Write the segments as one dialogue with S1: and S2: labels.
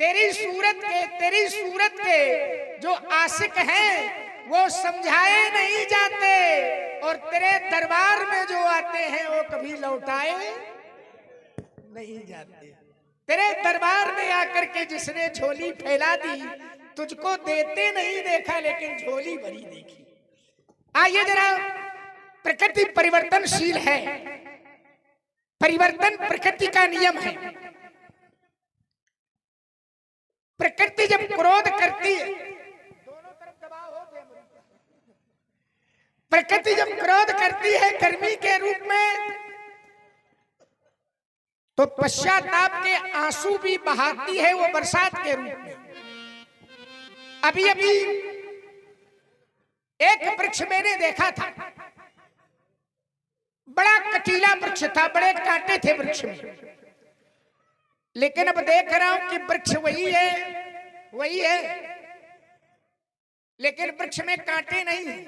S1: तेरी सूरत के जो आशिक हैं वो समझाए नहीं जाते, और तेरे दरबार में जो आते हैं वो कभी लौटाए नहीं जाते। तेरे दरबार में आकर के जिसने झोली फैला दी, तुझको देते नहीं देखा लेकिन झोली भरी देखी। आइए जरा, प्रकृति परिवर्तनशील है, परिवर्तन प्रकृति का नियम है। प्रकृति जब क्रोध करती है, दोनों तरफ दबाव होते हैं। प्रकृति जब क्रोध करती है गर्मी के रूप में, तो पश्चाताप के आंसू भी बहाती है वो बरसात के रूप में। अभी अभी एक वृक्ष मैंने देखा था, बड़ा कटीला वृक्ष था, बड़े कांटे थे वृक्ष में, लेकिन अब देख रहा हूं कि वृक्ष वही है, लेकिन वृक्ष में कांटे नहीं है।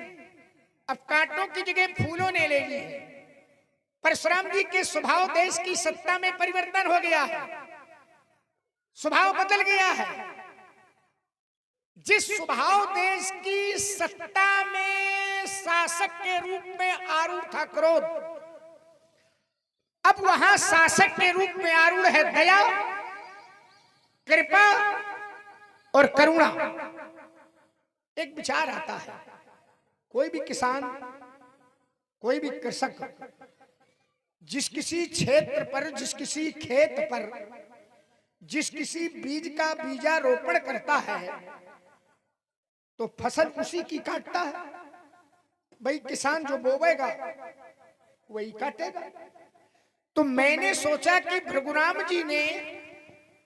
S1: अब कांटों की जगह फूलों ने ले ली है। परशुराम जी के स्वभाव देश की सत्ता में परिवर्तन हो गया है, स्वभाव बदल गया है। जिस स्वभाव देश की सत्ता में शासक के रूप में आरूढ़ था क्रोध, अब वहां शासक के रूप में आरूढ़ है दया, कृपा और करुणा। एक विचार आता है, कोई भी किसान, कोई भी कृषक जिस किसी क्षेत्र पर, जिस किसी खेत पर, जिस किसी बीज का बीजारोपण करता है तो फसल उसी की काटता है। भाई किसान जो बोवेगा वही काटेगा। तो मैंने सोचा कि भृगुराम जी ने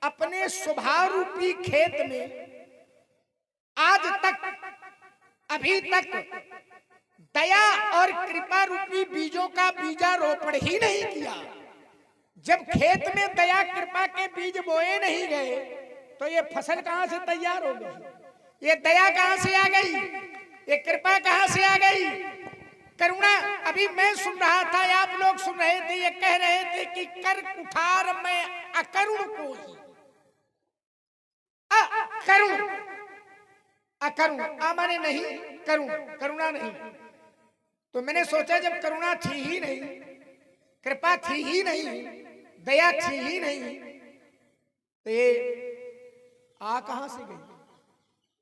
S1: अपने स्वभाव रूपी खेत में आज तक, अभी तक दया और कृपा रूपी बीजों का बीजारोपण ही नहीं किया। जब खेत में दया कृपा के बीज बोए नहीं गए तो ये फसल कहां से तैयार हो गई? ये दया कहां से आ गई? ये कृपा कहां से आ गई? करुणा। अभी मैं सुन रहा था, आप लोग सुन रहे थे, ये कह रहे थे कि कर कुठार में अकरुण को ही, अकरुण, अकरुण माने नहीं, करुणा नहीं। तो मैंने सोचा जब करुणा थी ही नहीं, कृपा थी ही नहीं, दया थी ही नहीं, तो ये आ कहां से गई?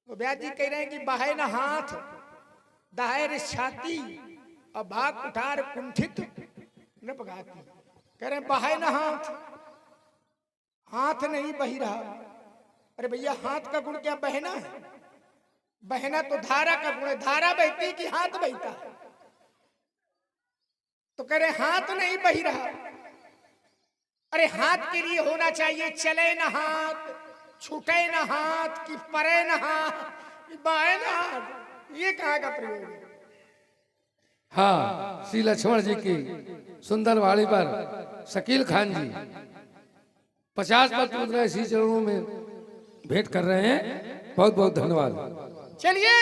S1: तो व्यास जी कह रहे हैं कि बाहे न हाथ दाहिर छाती और भाग कुठार कुंठित न पगाती। कह रहे बाहे न हाथ, हाथ नहीं बही रहा। अरे भैया हाथ का गुण क्या बहना है? बहना तो धारा का गुण है, धारा बहती कि हाथ बहता है। तो कह रहे हाथ नहीं बही रहा। अरे हाथ के लिए होना चाहिए चले न हाथ, छूटे न हाथ, कि परे न हाथ, कि बाहे न हाथ। ये कहाँ का प्रयोग है?
S2: हाँ, श्री लक्ष्मण जी की सुंदर वाणी पर शकील खान जी 50 पत्र मुद्रा इसी चरणों में भेंट कर रहे हैं। बहुत बहुत धन्यवाद।
S1: चलिए,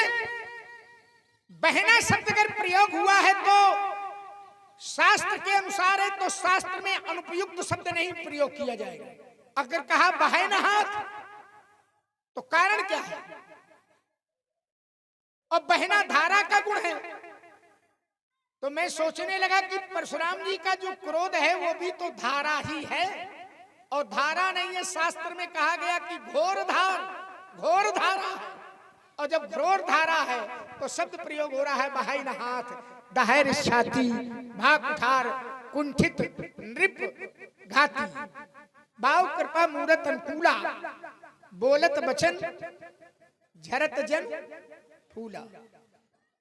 S1: बहना शब्द अगर प्रयोग हुआ है तो शास्त्र के अनुसार है, तो शास्त्र में अनुपयुक्त शब्द नहीं प्रयोग किया जाएगा। अगर कहा बहे न हाथ तो कारण क्या है? और बहना धारा का गुण है। तो मैं सोचने लगा कि परशुराम जी का जो क्रोध है वो भी तो धारा ही है, और धारा नहीं है। शास्त्र में कहा गया कि घोर धार, घोर धारा है। और जब घोर धारा है तो शब्द प्रयोग हो रहा है बहाई न हाथ, दाहिर छाती, भाग कुठार, कुंठित नृप घाती, भाव कृपा मूरत अनुकूला, बोलत बचन झरत जन फूला।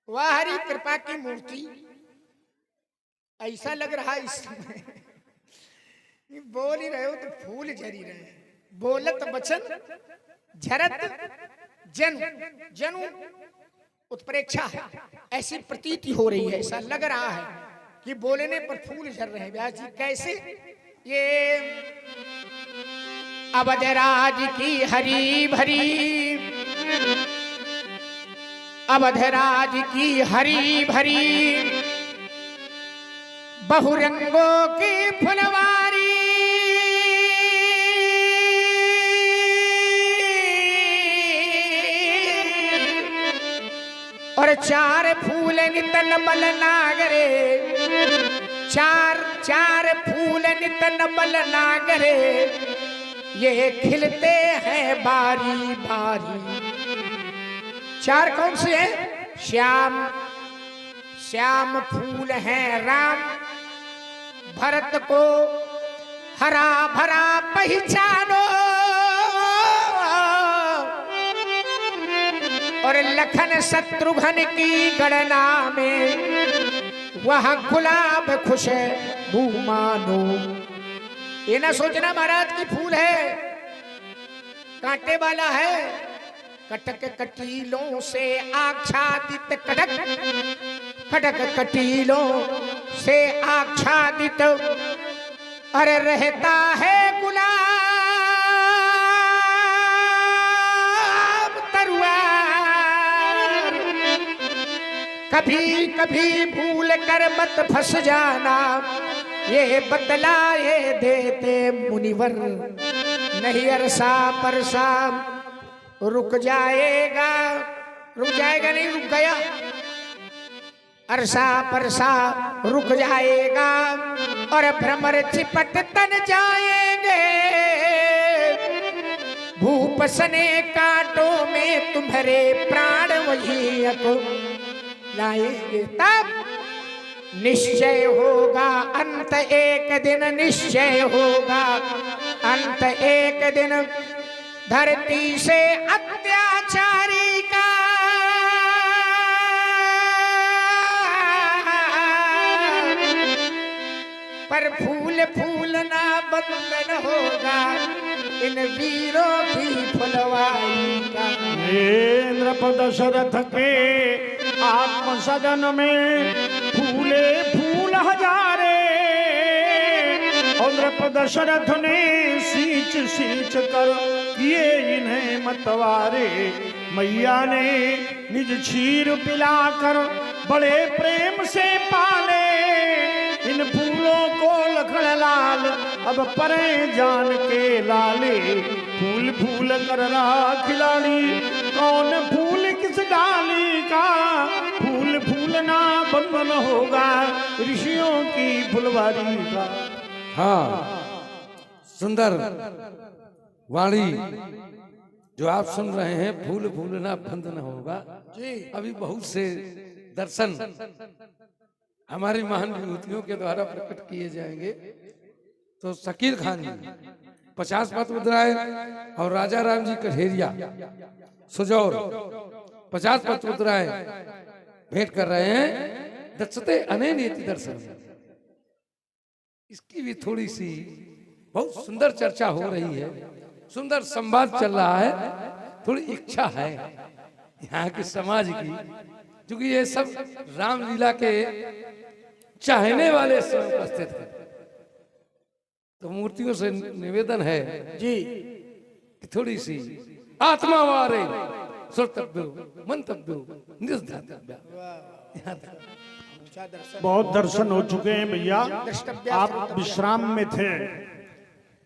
S1: वाह हरि कृपा की मूर्ति। ऐसा लग रहा है इस समय बोल ही रहे हो तो फूल झरी रहे हैं। बोलत बचन झरत जन, जनु उत्प्रेक्षा है, ऐसी प्रतीति हो रही है। ऐसा लग रहा है कि बोलने पर फूल झर रहे हैं। व्यास जी कैसे? ये अवधराज की हरी भरी, अवधराज की हरी भरी बहुरंगों की फुलवारी, चार फूल नित नमल नागरे, चार फूल नित नमल नागरे, ये खिलते हैं बारी बारी। चार कौन से हैं? श्याम, श्याम फूल हैं राम, भरत को हरा भरा पहचानो, और लखन शत्रुघ्न की गणना में वह गुलाब खुश मानो। ये ना सोचना महाराज की फूल है, कांटे वाला है। कटक कटीलों से आच्छादित, कटक कटक कटीलों से आच्छादित, अरे रहता है गुलाब तरुआ, कभी कभी भूल कर मत फंस जाना, ये बतलाए देते मुनिवर, नहीं अरसा परसा रुक जाएगा, रुक जाएगा नहीं रुक गया, अरसा परसा रुक जाएगा, और भ्रमर चिपट तन जाएंगे, भूप सने कांटों में तुम्हारे प्राण वही को लाएंगे। तब निश्चय होगा अंत एक दिन, निश्चय होगा अंत एक दिन, धरती से अत्याचारी का पर फूल फूलना बंधन होगा इन वीरों की फुलवाई का।
S3: इंद्र दशरथ के आत्म सदन में फूले फूल हजारे, और नृप दशरथ ने सींच सींच कर किए इन्हें मतवारे, मैया ने निज क्षीर पिलाकर बड़े प्रेम से पाले, इन फूलों को लखन लाल अब परे जान के लाले, फूल फूल कर रहा खिलाड़ी, कौन फूल किस डाली का, फूल फूलना बंधन होगा ऋषियों की फुलवारी का।
S2: हाँ, सुंदर वाणी जो आप सुन रहे हैं, फूल फूलना बंधन होगा जी। अभी बहुत से दर्शन हमारी महान विभूतियों के द्वारा प्रकट किए जाएंगे। तो शकील खान जी 50 पत्र मुद्राएं, और राजा राम जी कठेरिया सुजौर 50 पत्र मुद्राएं भेंट कर रहे हैं। दक्षते अनेनेति दर्शन, इसकी भी थोड़ी सी बहुत सुंदर चर्चा हो रही है, सुंदर संवाद चल रहा है। थोड़ी इच्छा है यहाँ के समाज की, क्योंकि ये सब रामलीला के चाहने वाले स्वयं उपस्थित हैं। तो मूर्तियों से निवेदन है जी कि थोड़ी सी आत्मा वारे श्रोतव्यो मंतव्यो निष्धातव्य।
S3: बहुत दर्शन हो चुके हैं भैया, आप विश्राम में थे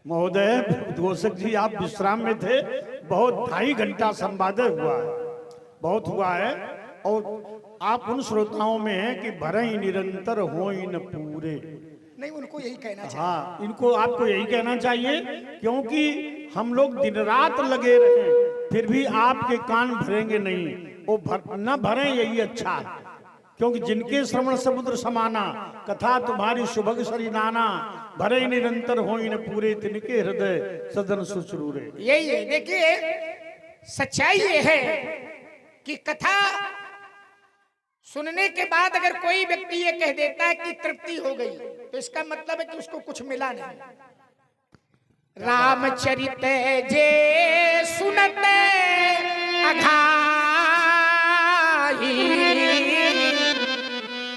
S3: महोदय घोषक जी, आप विश्राम में थे। बहुत 2.5 घंटा संवाद हुआ है, बहुत हुआ है, और आप उन श्रोताओं में हैं कि भरे ही निरंतर हो इन पूरे।
S1: नहीं, उनको यही कहना चाहिए।
S3: हाँ, इनको आपको यही कहना चाहिए, क्योंकि हम लोग दिन रात लगे रहे फिर भी आपके कान भरेंगे नहीं, वो न भरें यही अच्छा है, क्योंकि जिनके श्रवण समुद्र समाना, कथा तुम्हारी सुभग सरी नाना, भरे निरंतर हो इन पूरे, तिनके हृदय सदन सुचरूरे।
S1: यही है। देखिए, सच्चाई ये है कि कथा सुनने के बाद अगर कोई व्यक्ति ये कह देता है कि तृप्ति हो गई, तो इसका मतलब है कि उसको कुछ मिला नहीं। रामचरित जे सुनते अघाई,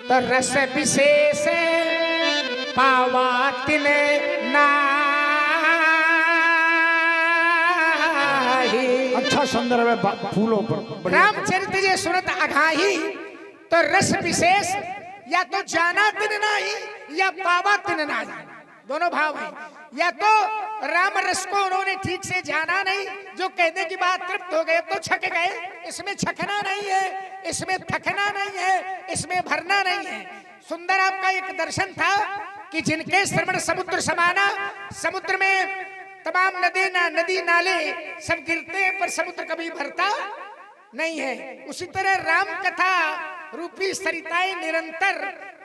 S1: तो रस विशेष पावा तिन नाही।
S3: अच्छा संदर्भ है फूलों पर।
S1: रामचरित जे सुनत अघाई, तो रस विशेष या तो जाना तिन नाही या पावा तिन नाही, दोनों भाव हैं। या तो राम रस को उन्होंने ठीक से जाना नहीं। जो कहने की बात तृप्त हो गए तो छक गए। इसमें छकना नहीं है, इसमें थकना नहीं है, इसमें भरना नहीं है। सुंदर आपका एक दर्शन था कि जिनके श्रवण समुद्र समाना, समुद्र में तमाम नदी नाले सब गिरते हैं पर समुद्र कभी भरता नहीं है। उसी तरह राम कथा रूपी सरिताएं निरंतर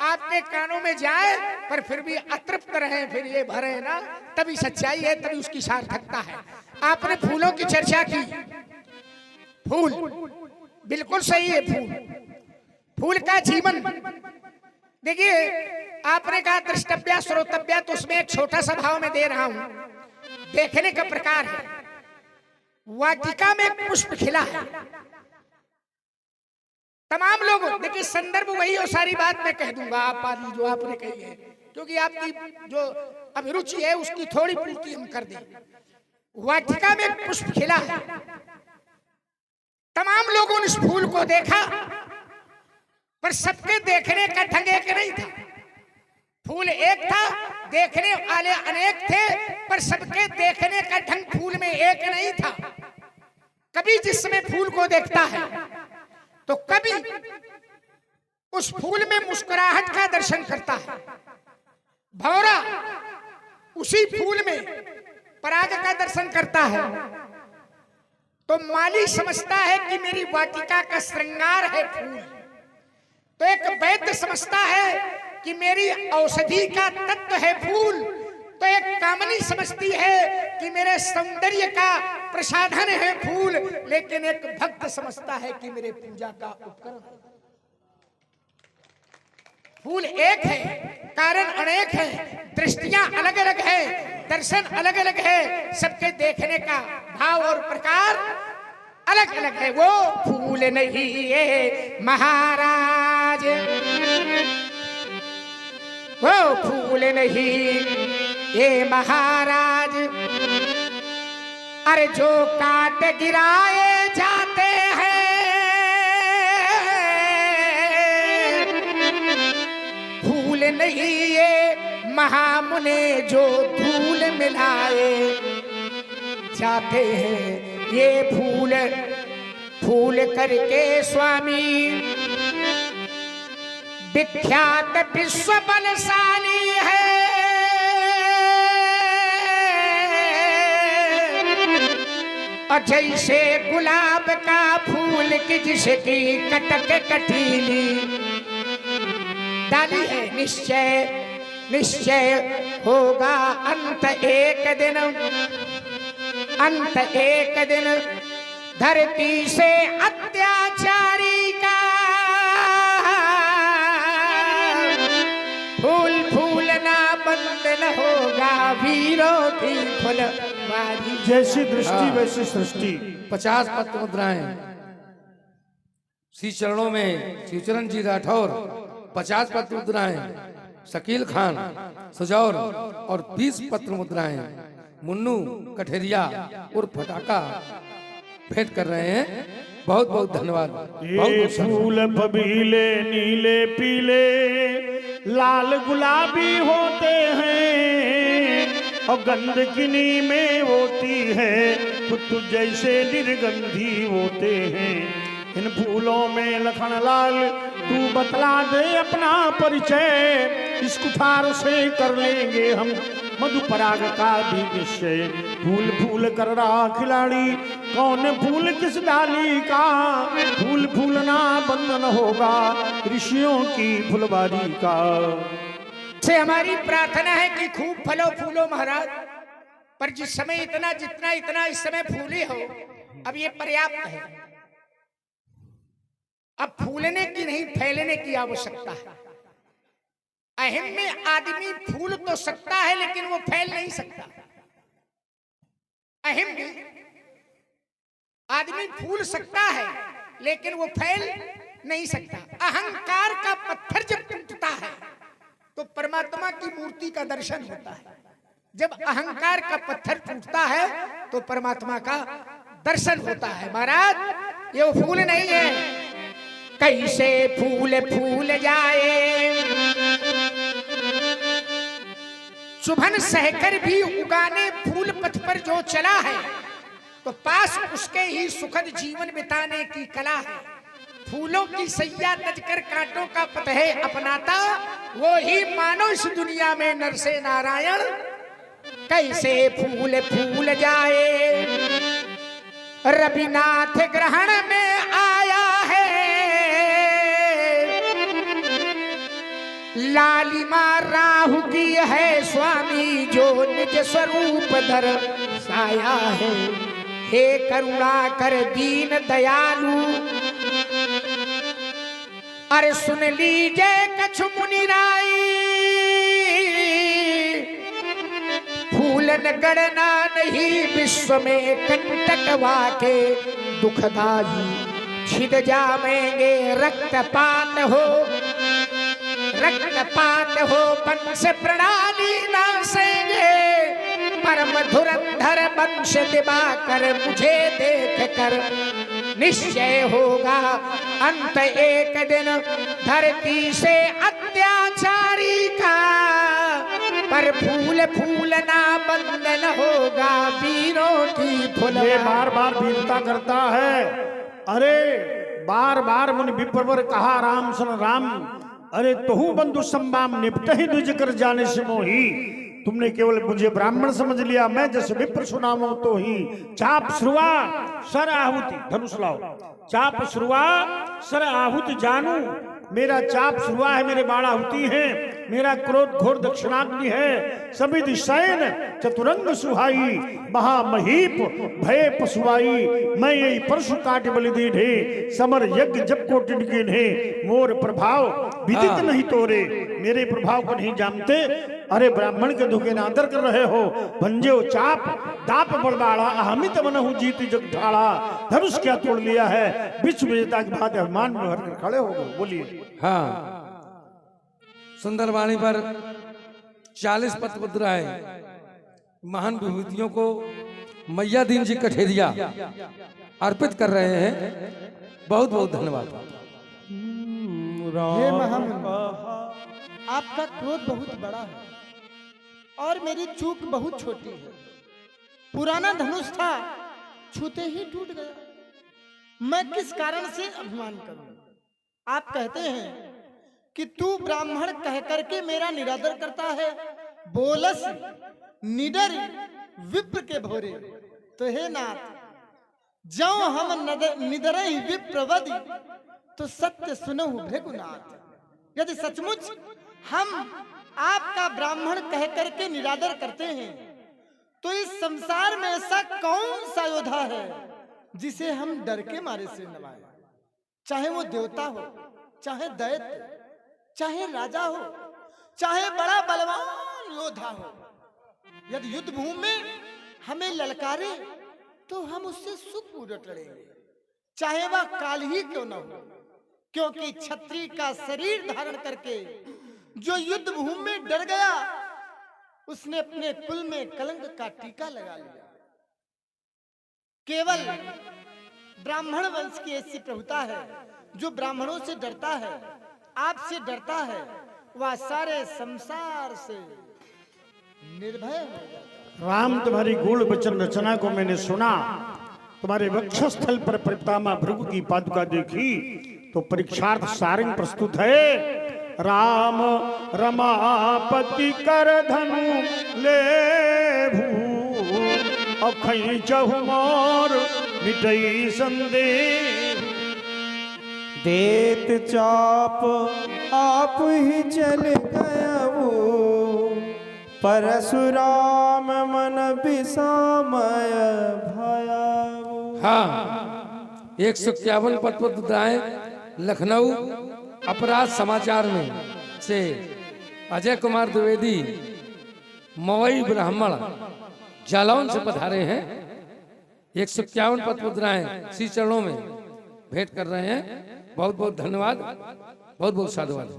S1: आपके कानों में जाए पर फिर भी अतृप्त रहे, फिर ये भरे ना, तभी सच्चाई है, तभी उसकी सार्थकता है। आपने फूलों की चर्चा की, फूल बिल्कुल सही है। फूल का जीवन देखिए, आपने कहा दृष्टव्या श्रोतव्या, तो उसमें एक छोटा सा भाव में दे रहा हूं। देखने का प्रकार है, वाटिका में पुष्प खिला है, तमाम लोग देखिए, संदर्भ वही और सारी बात मैं कह दूंगा आप वाली जो आपने कही है, क्योंकि आपकी जो अभिरुचि है उसकी थोड़ी पूर्ति हम कर दें। वाटिका में पुष्प खिला है, तमाम लोगों ने इस फूल को देखा पर सबके देखने का ढंग एक नहीं था। फूल एक था, देखने वाले अनेक थे, पर सबके देखने का ढंग फूल में एक नहीं था। कभी जिस समय फूल को देखता है तो कभी उस फूल में मुस्कुराहट का दर्शन करता है। भौरा उसी फूल में पराग का दर्शन करता है, तो माली समझता है कि मेरी वाटिका का श्रृंगार है फूल। तो एक वैद्य समझता है कि मेरी औषधि का तत्व है फूल। तो एक कामनी समझती है कि मेरे सौंदर्य का प्रसाधन है फूल। लेकिन एक भक्त समझता है कि मेरे पूजा का उपकरण है। फूल एक है, कारण अनेक है, दृष्टियां अलग अलग है, दर्शन अलग अलग है, सबके देखने का भाव और प्रकार अलग अलग है। वो फूल नहीं है महाराज, वो फूल नहीं ये महाराज, अरे जो काट गिराए जाते हैं, फूल नहीं ये महामुने जो धूल मिलाए जाते हैं। ये फूल फूल करके स्वामी विख्यात विश्व बलशाली है। और जैसे गुलाब का फूल की जिसकी कटक कटीली डाली है, निश्चय निश्चय होगा अंत एक दिन, अंत एक दिन धरती से अत्याचारी का। फूल फूलना बंद न होगा वीरों की फुलवारी।
S3: जैसी दृष्टि वैसी सृष्टि।
S2: 50 पत्र मुद्राएं श्री चरणों में शिवचरण जी राठौर, 50 पत्र मुद्राएं शकील खान सुजौर और 20 पत्र मुद्राएं मुन्नू कठेरिया और फटाका भेंट कर रहे हैं। बहुत बहुत धन्यवाद।
S3: ये फूल बबीले नीले पीले लाल गुलाबी होते हैं और गंध किन्हीं में होती है, कुत्तू जैसे निर्गंधी होते हैं। इन फूलों में लखन लाल तू बतला दे अपना परिचय, इस कुठार से कर लेंगे हम मधुपराग का भी निश्चय। फूल फूल कर रहा खिलाड़ी कौन फूल किस डाली का, फूल फूलना बंद न होगा ऋषियों की फुलवारी का।
S1: से हमारी प्रार्थना है कि खूब फलो फूलो महाराज, पर जिस समय इतना जितना इतना इस समय फूले हो, अब ये पर्याप्त है। अब फूलने की नहीं फैलने की आवश्यकता है। अहिम में आदमी फूल तो सकता है लेकिन वो फैल नहीं सकता। अहिम में आदमी फूल सकता है लेकिन वो फैल नहीं सकता। अहंकार का पत्थर जब टूटता है तो परमात्मा की मूर्ति का दर्शन होता है। जब अहंकार का पत्थर टूटता है तो परमात्मा का दर्शन होता है। महाराज ये वो फूल नहीं है। कैसे फूल फूल जाए चुभन सहकर भी उगाने फूल पथ पर जो चला है, तो पास उसके ही सुखद जीवन बिताने की कला है। फूलों की सैया तजकर कांटों का पथ है अपनाता, वो ही मानो इस दुनिया में नर से नारायण। कैसे फूल फूल जाए रविनाथ ग्रहण में आया है, लालिमा राहु की है स्वामी जो निज स्वरूप धर साया है। हे करुणा कर दीन दयालु, अरे सुन लीजिए कछु मुनिराई, फूलन गणना नहीं विश्व में कंटकवा के दुखदाई। छिद जामेंगे रक्तपात हो, रक्तपात हो वंश प्रणाली नासेंगे, परम धुरंधर वंश दिवाकर मुझे देख कर निश्चय होगा अंत एक दिन धरती से अत्याचारी का। पर फूल फूलना बंधन होगा वीरों की फूल।
S3: ये बार बार वीरता करता है। अरे बार बार मुनि विप्रवर कहा राम सन राम, अरे तोहू बंधु संबाम निपट ही द्विज कर जाने से मोही। तुमने केवल मुझे ब्राह्मण समझ लिया, मैं जैसे विप्र सुनामो तो ही। चाप श्रुवा सर आहुति, धनुष लाओ। चाप श्रुवा सर आहुति जानू, मेरा चाप श्रुवा है, मेरे बाण आहुति है, मेरा क्रोध घोर दक्षिणाग्नि है। सभी दिशाएन चतुरंग सुहाई, महामहीप भय पशुआई। मैं यही परशु काट बलि दीढ़े, समर यज्ञ जब को टिनके ने। मोर प्रभाव विदित नहीं तोरे, मेरे प्रभाव को नहीं जानते। अरे ब्राह्मण के धोखे न आदर कर रहे हो। भंजो चाप दाप बड़बाड़ा, अहमित मनहु जीत जग ढाड़ा। धनुष क्या तोड़ लिया है, विश्व विजेता के बाद अभिमान में हर खड़े हो गए। बोलिए।
S2: हाँ, सुंदर वाणी पर 40 पत्र महान विभूतियों को मैया दीन जी कठेरिया अर्पित कर रहे हैं। बहुत बहुत धन्यवाद।
S4: हे महामुनि, आपका क्रोध बहुत बड़ा है और मेरी चूक बहुत छोटी है। पुराना धनुष था, छूते ही टूट गया। मैं किस कारण से अभिमान करूं? आप कहते हैं कि तू ब्राह्मण कह करके मेरा निरादर करता है। बोलस निडर विप्र के भोरे, तो हे नाथ जो हम निदर विप्रवदि, तो सत्य सुनहु भृगुनाथ। यदि सचमुच हम आपका ब्राह्मण कह करके निरादर करते हैं, तो इस संसार में ऐसा कौन सा योद्धा है जिसे हम डर के मारे से नवाएं? चाहे वो देवता हो, चाहे दैत्य, चाहे राजा हो, चाहे बड़ा बलवान योद्धा हो। यदि युद्ध भूमि में हमें ललकारे तो हम उससे सुखपूर्वक लड़ेंगे, चाहे वह काल ही क्यों न हो। क्योंकि क्षत्रिय का शरीर धारण करके जो युद्ध भूमि में डर गया, उसने अपने कुल में कलंक का टीका लगा लिया। केवल ब्राह्मण वंश की ऐसी प्रभुता है, जो ब्राह्मणों से डरता है, आपसे डरता है, वह सारे संसार से निर्भय हो जाता है।
S3: राम, तुम्हारी गूढ़ वचन रचना को मैंने सुना। तुम्हारे वक्षस्थल पर परितामा भृगु की पादुका देखी तो परीक्षार्थ सारंग प्रस्तुत है। राम रमापति कर धनु ले भू, अखई चहु मोर मिटई संदेह।
S5: देत चाप आप ही चल गया वो, परशुराम मन विषामय भयावो।
S2: हाँ, 151 पत्र लखनऊ अपराध समाचार में से अजय कुमार द्विवेदी मवई ब्राह्मण जालौन से पधारे हैं। 151 पत्र श्री चरणों में भेंट कर रहे हैं। बहुत बहुत धन्यवाद, बहुत बहुत साधुवाद।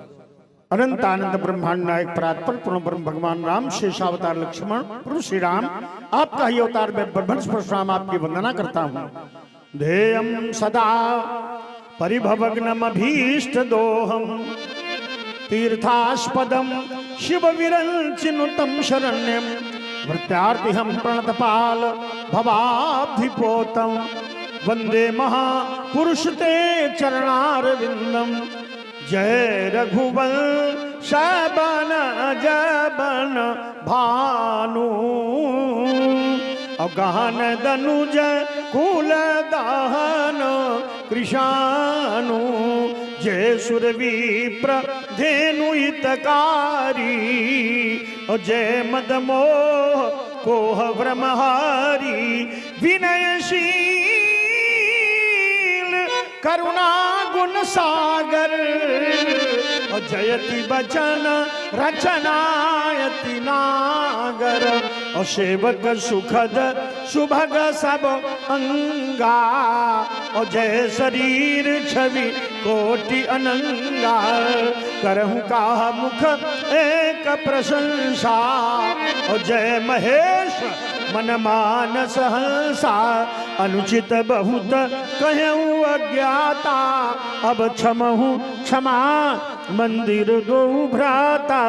S3: अनंत आनंद ब्रह्मांड नायक परात्पर पूर्ण ब्रह्म भगवान राम, शेषावतार लक्ष्मण प्रभु श्री राम, आपका ही अवतार में ब्रह्मंश परशुराम आपकी वंदना करता हूँ। ध्येयम सदा परिभवग्नम अभीष्ट दोहम, तीर्थास्पदम शिव विरंचिनुतम शरण्यम वृत्यार्तिहम प्रणतपाल भवाब्धिपोतम वंदे महापुरुष ते चरणारविंदम जय रघुवल शबन जबन भानु अगहन दनुज कुल दहन कृशानु जय सुर विप्र धेनु हितकारी और जय मदमोह कोह ब्रह्महारी विनयशील करुणा गुण सागर और जयति बचन रचनायति नागर और सेवक सुखद सुभग सब अंगा और जय शरीर छवि कोटि अनंगा करहूँ का मुख एक प्रशंसा और जय महेश मन मानस हंसा अनुचित बहुत कहूँ अज्ञाता अब क्षमहु क्षमा मंदिर दो भ्राता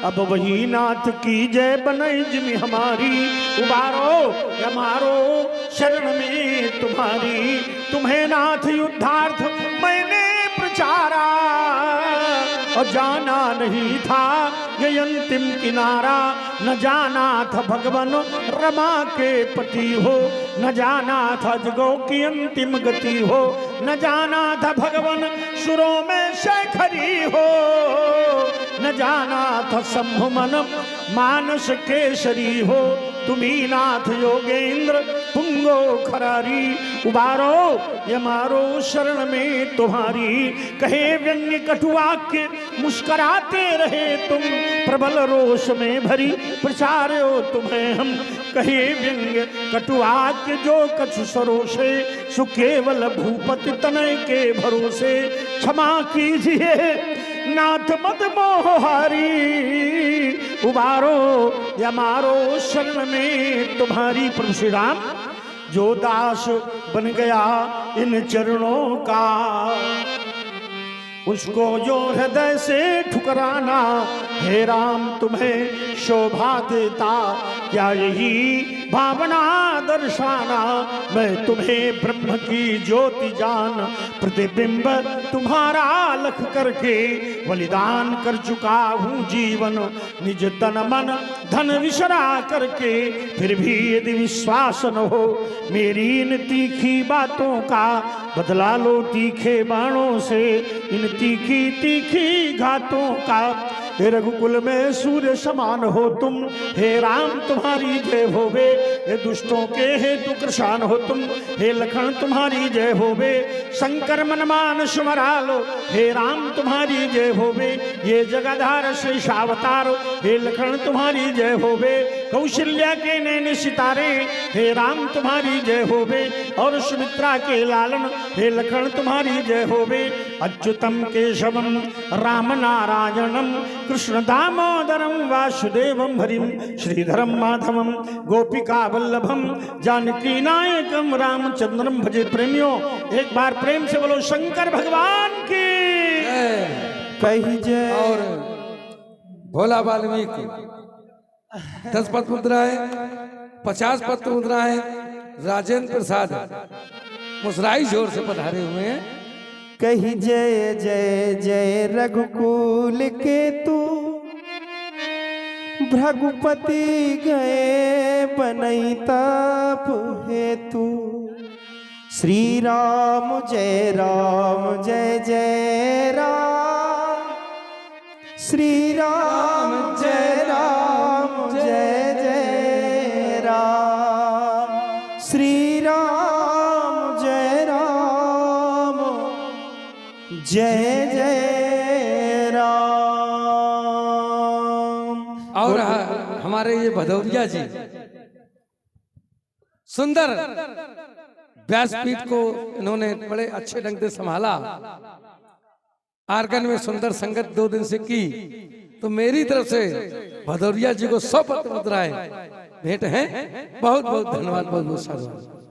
S3: अब वही नाथ की जय बनई जिमी हमारी उबारो हमारो शरण में तुम्हारी तुम्हें नाथ युद्धार्थ मैंने प्रचारा और जाना नहीं था ये अंतिम किनारा न जाना था भगवान रमा के पति हो न जाना था जगो की अंतिम गति हो न जाना था भगवान सुरों में शेखरी हो न जाना था शंभु मन मानस केसरी हो तुम्ही नाथ योगेंद्र पुंगो खरारी उबारो यमारो शरण में तुम्हारी कहे व्यंग्य कटुवाक्य मुस्कराते रहे तुम प्रबल रोष में भरी प्रचार्यो तुम्हें हम कहे व्यंग्य कटुवाक्य जो कछु सरोषे सुकेवल भूपति तनय के भरोसे क्षमा कीजिए नाथ मत मोहारी उबारो यमारो शरण में तुम्हारी। प्रभु श्री राम जो दास बन गया इन चरणों का उसको जो हृदय से ठुकराना हे राम तुम्हें शोभा देता क्या यही भावना दर्शाना मैं तुम्हें ब्रह्म की ज्योति जान प्रतिबिंब तुम्हारा लख करके बलिदान कर चुका हूँ जीवन निज तन मन धन विसरा करके फिर भी यदि विश्वास न हो मेरी इन तीखी बातों का बदला लो तीखे बाणों से इन तीखी तीखी घातों का। हे रघुकुल में सूर्य समान हो तुम हे राम तुम्हारी जय होवे हे दुष्टों के हेतु कृशान हो तुम हे लखन तुम्हारी जय होवे शंकर मन मान सुमरा लो हे राम तुम्हारी जय होवे ये जगधार शेषावतार हे लखन तुम्हारी जय होवे कौशल्या के नैन सितारे हे राम तुम्हारी जय होवे और सुमित्रा के लालन हे लखन तुम्हारी जय होवे अच्युतम केशवम राम नारायणम कृष्ण दामोदरम वासुदेवम हरिम श्रीधरम माधवम गोपिका वल्लभम जानकी नायकम रामचंद्रम भजे। प्रेमियों एक बार प्रेम से बोलो शंकर भगवान की
S5: कही जय।
S2: और भोला वाल्मीकि 10 पद मुद्राएं 50 पद मुद्राएं राजेंद्र प्रसाद मुसराई जोर से पधारे हुए हैं।
S5: कही जय जय जय रघुकुल के तू भृगुपति गए बनई ताप हेतु श्री राम जय जय राम श्री राम जय जय राम श्री राम जय राम जय जय राम।
S2: और हमारे ये भदौरिया जी सुंदर व्यासपीठ को इन्होंने बड़े अच्छे ढंग से संभाला। आर्गन में सुंदर संगत 2 दिन से की तो मेरी तरफ से भदौरिया जी को 100 पत्र मुद्राएं भेंट हैं। बहुत बहुत धन्यवाद, बहुत बहुत साधुवाद।